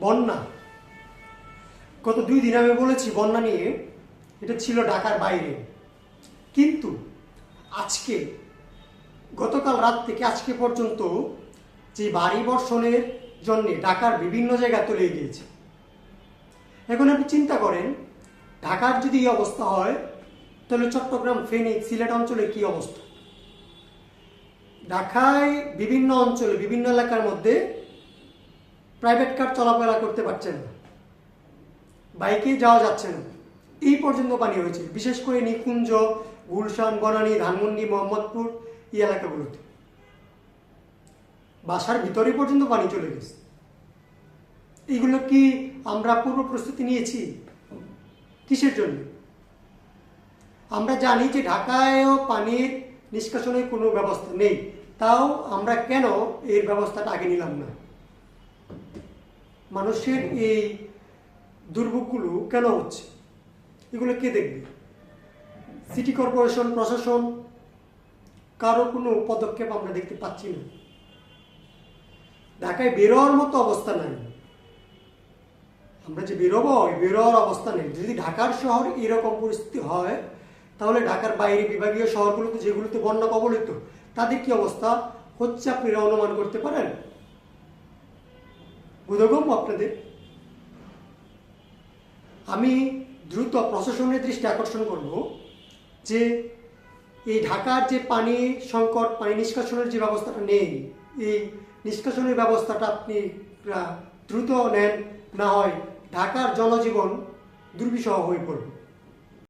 বন্যা, গত 2 দিন আমি বলেছি বন্যা নিয়ে, এটা ছিল ঢাকার বাইরে। কিন্তু আজকে, গতকাল রাত থেকে আজকে পর্যন্ত যে ভারী বর্ষণের জন্য ঢাকার বিভিন্ন জায়গা তলিয়ে গিয়েছে। এখন আপনি চিন্তা করেন, ঢাকার যদি এই অবস্থা হয়, তাহলে চট্টগ্রাম, ফেনী, সিলেট অঞ্চলে কি অবস্থা? ঢাকায় বিভিন্ন অঞ্চলে, বিভিন্ন এলাকার মধ্যে প্রাইভেট কার চলাফেরা করতে পারছেন না, বাইকে যাওয়া যাচ্ছে না, এই পর্যন্ত পানি হয়েছে। বিশেষ করে নিকুঞ্জ, গুলশান, বনানী, ধানমন্ডি, মোহাম্মদপুর এই এলাকাগুলোতে বাসার ভিতরে পর্যন্ত পানি চলে গেছে। এইগুলো কি আমরা পূর্ব প্রস্তুতি নিয়েছি? কিসের জন্য? আমরা জানি যে ঢাকায়ও পানির নিষ্কাশনের কোনো ব্যবস্থা নেই, তাও আমরা কেন এর ব্যবস্থাটা আগে নিলাম না? মানুষের এই দুর্ভোগগুলো কেন হচ্ছে? এগুলো কে দেখবে? সিটি কর্পোরেশন, প্রশাসন, কারো কোনো পদক্ষেপ আমরা দেখতে পাচ্ছি না। ঢাকায় বেরোয়ার মতো অবস্থা নাই। আমরা যে বেরোবো, বেরোয়ার অবস্থা নেই। যদি ঢাকার শহর এরকম পরিস্থিতি হয়, তাহলে ঢাকার বাইরে বিভাগীয় শহরগুলোতে, যেগুলোতে বন্যা কবলিত, তাদের কি অবস্থা হচ্ছে আপনারা অনুমান করতে পারেন? বোধগম্য আপনাদের? আমি দ্রুত প্রশাসনের দৃষ্টি আকর্ষণ করব যে এই ঢাকার যে পানি সংকট, পানি নিষ্কাশনের যে ব্যবস্থাটা নেই, এই নিষ্কাশনের ব্যবস্থাটা আপনি দ্রুত নেন, না হয় ঢাকার জনজীবন দুর্বিষহ হয়ে পড়বে।